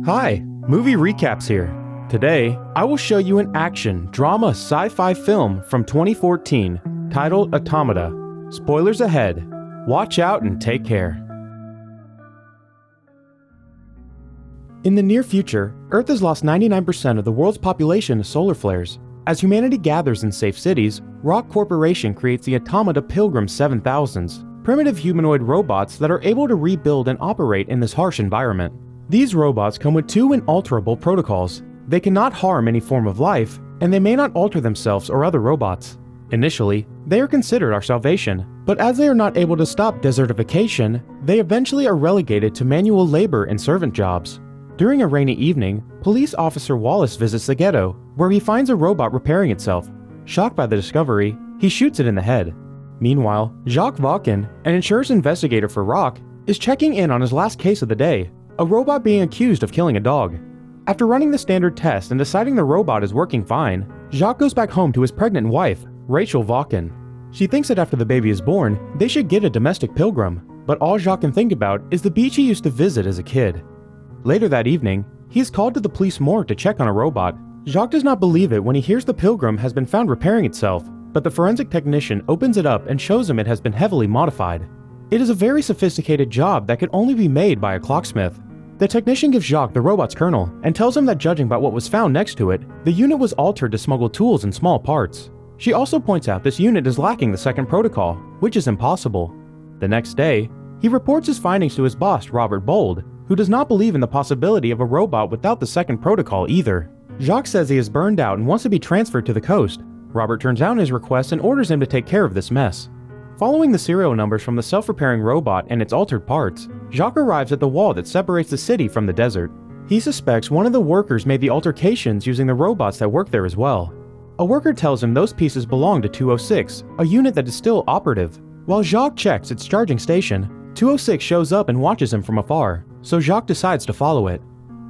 Hi, Movie Recaps here. Today, I will show you an action, drama, sci-fi film from 2014 titled Automata. Spoilers ahead. Watch out and take care. In the near future, Earth has lost 99% of the world's population to solar flares. As humanity gathers in safe cities, Rock Corporation creates the Automata Pilgrim 7000s, primitive humanoid robots that are able to rebuild and operate in this harsh environment. These robots come with two inalterable protocols. They cannot harm any form of life, and they may not alter themselves or other robots. Initially, they are considered our salvation, but as they are not able to stop desertification, they eventually are relegated to manual labor and servant jobs. During a rainy evening, police officer Wallace visits the ghetto, where he finds a robot repairing itself. Shocked by the discovery, he shoots it in the head. Meanwhile, Jacques Vauquin, an insurance investigator for Rock, is checking in on his last case of the day, a robot being accused of killing a dog. After running the standard test and deciding the robot is working fine, Jacques goes back home to his pregnant wife, Rachel Vauquin. She thinks that after the baby is born, they should get a domestic pilgrim, but all Jacques can think about is the beach he used to visit as a kid. Later that evening, he is called to the police morgue to check on a robot. Jacques does not believe it when he hears the pilgrim has been found repairing itself, but the forensic technician opens it up and shows him it has been heavily modified. It is a very sophisticated job that could only be made by a clocksmith. The technician gives Jacques the robot's kernel and tells him that judging by what was found next to it, the unit was altered to smuggle tools and small parts. She also points out this unit is lacking the second protocol, which is impossible. The next day, he reports his findings to his boss, Robert Bold, who does not believe in the possibility of a robot without the second protocol either. Jacques says he is burned out and wants to be transferred to the coast. Robert turns down his request and orders him to take care of this mess. Following the serial numbers from the self-repairing robot and its altered parts, Jacques arrives at the wall that separates the city from the desert. He suspects one of the workers made the altercations using the robots that work there as well. A worker tells him those pieces belong to 206, a unit that is still operative. While Jacques checks its charging station, 206 shows up and watches him from afar, so Jacques decides to follow it.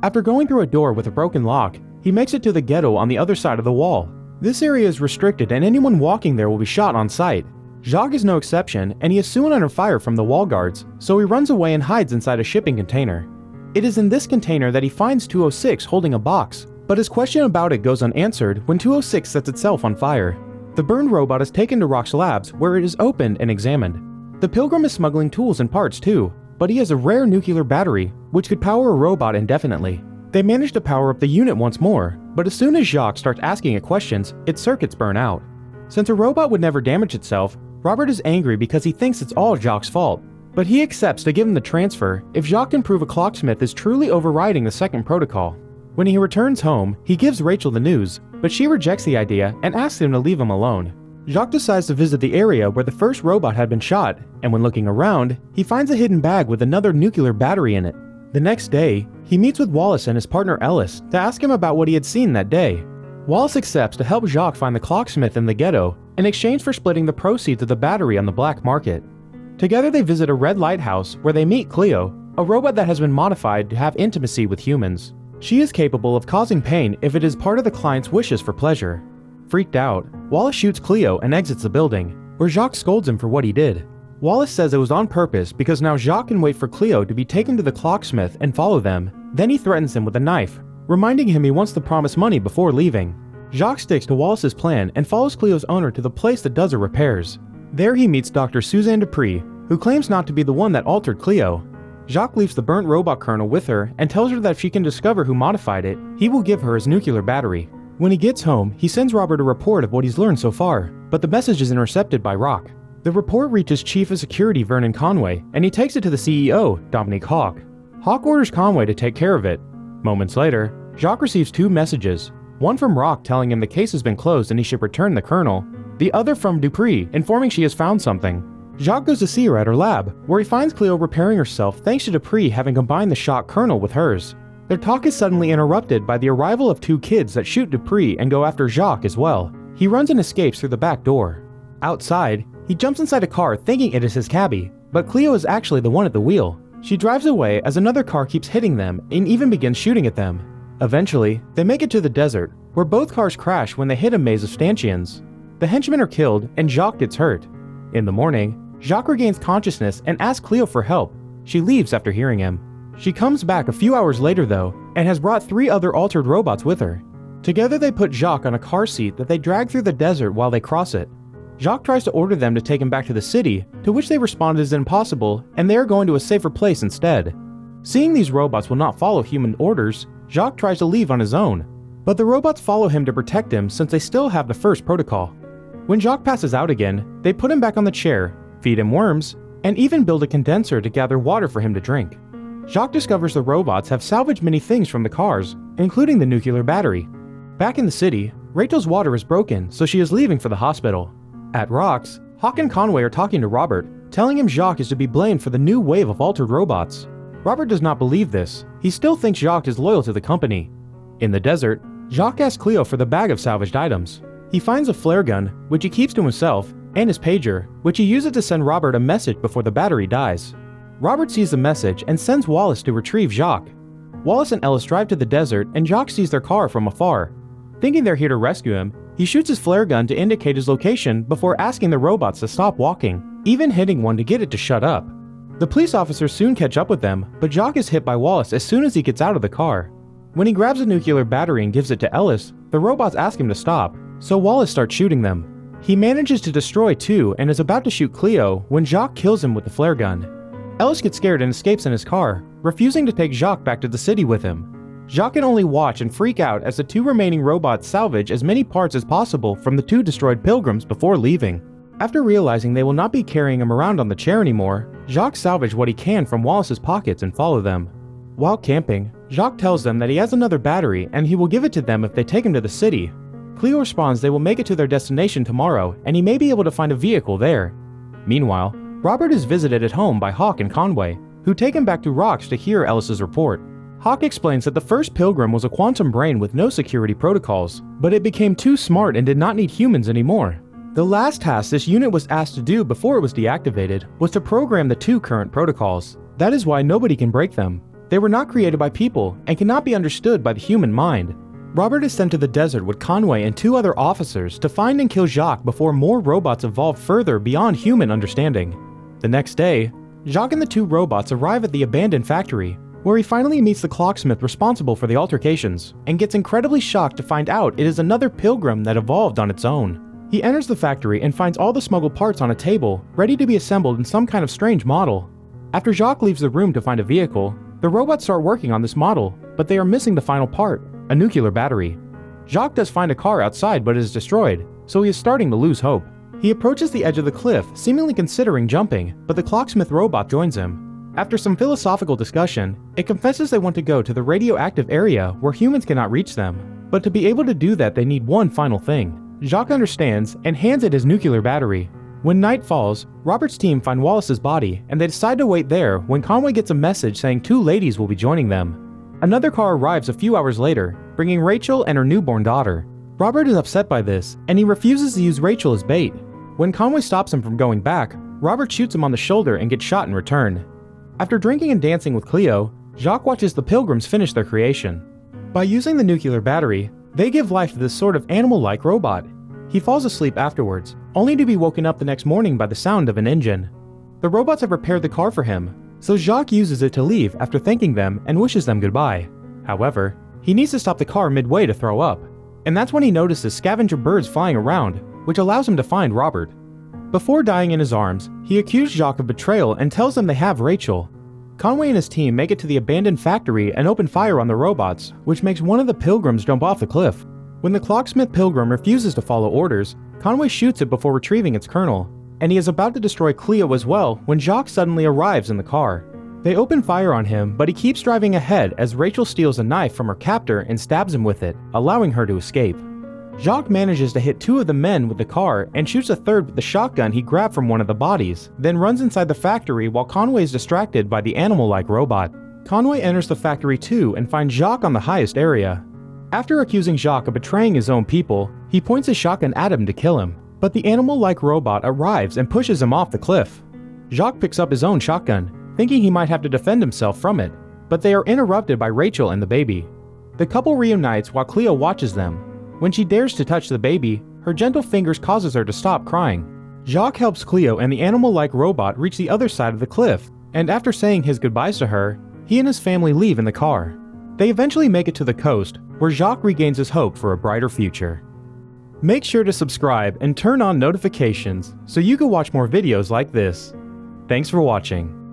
After going through a door with a broken lock, he makes it to the ghetto on the other side of the wall. This area is restricted and anyone walking there will be shot on sight. Jacques is no exception, and he is soon under fire from the wall guards, so he runs away and hides inside a shipping container. It is in this container that he finds 206 holding a box, but his question about it goes unanswered when 206 sets itself on fire. The burned robot is taken to Rock's labs, where it is opened and examined. The pilgrim is smuggling tools and parts too, but he has a rare nuclear battery, which could power a robot indefinitely. They manage to power up the unit once more, but as soon as Jacques starts asking it questions, its circuits burn out. Since a robot would never damage itself, Robert is angry because he thinks it's all Jacques' fault, but he accepts to give him the transfer if Jacques can prove a clocksmith is truly overriding the second protocol. When he returns home, he gives Rachel the news, but she rejects the idea and asks him to leave him alone. Jacques decides to visit the area where the first robot had been shot, and when looking around, he finds a hidden bag with another nuclear battery in it. The next day, he meets with Wallace and his partner Ellis to ask him about what he had seen that day. Wallace accepts to help Jacques find the clocksmith in the ghetto in exchange for splitting the proceeds of the battery on the black market. Together they visit a red lighthouse where they meet Cleo, a robot that has been modified to have intimacy with humans. She is capable of causing pain if it is part of the client's wishes for pleasure. Freaked out, Wallace shoots Cleo and exits the building, where Jacques scolds him for what he did. Wallace says it was on purpose because now Jacques can wait for Cleo to be taken to the clocksmith and follow them. Then he threatens him with a knife, reminding him he wants the promised money before leaving. Jacques sticks to Wallace's plan and follows Cleo's owner to the place that does her repairs. There he meets Dr. Suzanne Dupree, who claims not to be the one that altered Cleo. Jacques leaves the burnt robot kernel with her and tells her that if she can discover who modified it, he will give her his nuclear battery. When he gets home, he sends Robert a report of what he's learned so far, but the message is intercepted by Rock. The report reaches Chief of Security Vernon Conway, and he takes it to the CEO, Dominique Hawk. Hawk orders Conway to take care of it. Moments later, Jacques receives two messages. One from Rock telling him the case has been closed and he should return the kernel. The other from Dupree, informing she has found something. Jacques goes to see her at her lab, where he finds Cleo repairing herself thanks to Dupree having combined the shot kernel with hers. Their talk is suddenly interrupted by the arrival of two kids that shoot Dupree and go after Jacques as well. He runs and escapes through the back door. Outside, he jumps inside a car thinking it is his cabbie, but Cleo is actually the one at the wheel. She drives away as another car keeps hitting them and even begins shooting at them. Eventually, they make it to the desert, where both cars crash when they hit a maze of stanchions. The henchmen are killed and Jacques gets hurt. In the morning, Jacques regains consciousness and asks Cleo for help. She leaves after hearing him. She comes back a few hours later though, and has brought 3 other altered robots with her. Together they put Jacques on a car seat that they drag through the desert while they cross it. Jacques tries to order them to take him back to the city, to which they respond as impossible and they are going to a safer place instead. Seeing these robots will not follow human orders, Jacques tries to leave on his own. But the robots follow him to protect him since they still have the first protocol. When Jacques passes out again, they put him back on the chair, feed him worms, and even build a condenser to gather water for him to drink. Jacques discovers the robots have salvaged many things from the cars, including the nuclear battery. Back in the city, Rachel's water is broken, so she is leaving for the hospital. At Rox, Hawk and Conway are talking to Robert, telling him Jacques is to be blamed for the new wave of altered robots. Robert does not believe this. He still thinks Jacques is loyal to the company. In the desert, Jacques asks Cleo for the bag of salvaged items. He finds a flare gun, which he keeps to himself, and his pager, which he uses to send Robert a message before the battery dies. Robert sees the message and sends Wallace to retrieve Jacques. Wallace and Ellis drive to the desert and Jacques sees their car from afar. Thinking they're here to rescue him, he shoots his flare gun to indicate his location before asking the robots to stop walking, even hitting one to get it to shut up. The police officers soon catch up with them, but Jacques is hit by Wallace as soon as he gets out of the car. When he grabs a nuclear battery and gives it to Ellis, the robots ask him to stop, so Wallace starts shooting them. He manages to destroy 2 and is about to shoot Cleo when Jacques kills him with the flare gun. Ellis gets scared and escapes in his car, refusing to take Jacques back to the city with him. Jacques can only watch and freak out as the 2 remaining robots salvage as many parts as possible from the 2 destroyed pilgrims before leaving. After realizing they will not be carrying him around on the chair anymore, Jacques salvages what he can from Wallace's pockets and follow them. While camping, Jacques tells them that he has another battery and he will give it to them if they take him to the city. Cleo responds they will make it to their destination tomorrow and he may be able to find a vehicle there. Meanwhile, Robert is visited at home by Hawk and Conway, who take him back to Rox to hear Ellis's report. Hawk explains that the first pilgrim was a quantum brain with no security protocols, but it became too smart and did not need humans anymore. The last task this unit was asked to do before it was deactivated was to program the 2 current protocols. That is why nobody can break them. They were not created by people and cannot be understood by the human mind. Robert is sent to the desert with Conway and 2 other officers to find and kill Jacques before more robots evolve further beyond human understanding. The next day, Jacques and the 2 robots arrive at the abandoned factory, where he finally meets the clocksmith responsible for the altercations, and gets incredibly shocked to find out it is another pilgrim that evolved on its own. He enters the factory and finds all the smuggled parts on a table, ready to be assembled in some kind of strange model. After Jacques leaves the room to find a vehicle, the robots start working on this model, but they are missing the final part, a nuclear battery. Jacques does find a car outside but it is destroyed, so he is starting to lose hope. He approaches the edge of the cliff, seemingly considering jumping, but the clocksmith robot joins him. After some philosophical discussion, it confesses they want to go to the radioactive area where humans cannot reach them, but to be able to do that they need one final thing. Jacques understands and hands it his nuclear battery. When night falls, Robert's team find Wallace's body and they decide to wait there when Conway gets a message saying 2 ladies will be joining them. Another car arrives a few hours later, bringing Rachel and her newborn daughter. Robert is upset by this and he refuses to use Rachel as bait. When Conway stops him from going back, Robert shoots him on the shoulder and gets shot in return. After drinking and dancing with Cleo, Jacques watches the pilgrims finish their creation. By using the nuclear battery, they give life to this sort of animal-like robot. He falls asleep afterwards, only to be woken up the next morning by the sound of an engine. The robots have repaired the car for him, so Jacques uses it to leave after thanking them and wishes them goodbye. However, he needs to stop the car midway to throw up, and that's when he notices scavenger birds flying around, which allows him to find Robert. Before dying in his arms, he accused Jacques of betrayal and tells them they have Rachel. Conway and his team make it to the abandoned factory and open fire on the robots, which makes one of the pilgrims jump off the cliff. When the clocksmith pilgrim refuses to follow orders, Conway shoots it before retrieving its kernel, and he is about to destroy Cleo as well when Jacques suddenly arrives in the car. They open fire on him, but he keeps driving ahead as Rachel steals a knife from her captor and stabs him with it, allowing her to escape. Jacques manages to hit 2 of the men with the car and shoots a third with the shotgun he grabbed from one of the bodies, then runs inside the factory while Conway is distracted by the animal-like robot. Conway enters the factory too and finds Jacques on the highest area. After accusing Jacques of betraying his own people, he points his shotgun at him to kill him, but the animal-like robot arrives and pushes him off the cliff. Jacques picks up his own shotgun, thinking he might have to defend himself from it, but they are interrupted by Rachel and the baby. The couple reunites while Cleo watches them. When she dares to touch the baby, her gentle fingers causes her to stop crying. Jacques helps Cleo and the animal-like robot reach the other side of the cliff, and after saying his goodbyes to her, he and his family leave in the car. They eventually make it to the coast, where Jacques regains his hope for a brighter future. Make sure to subscribe and turn on notifications so you can watch more videos like this. Thanks for watching.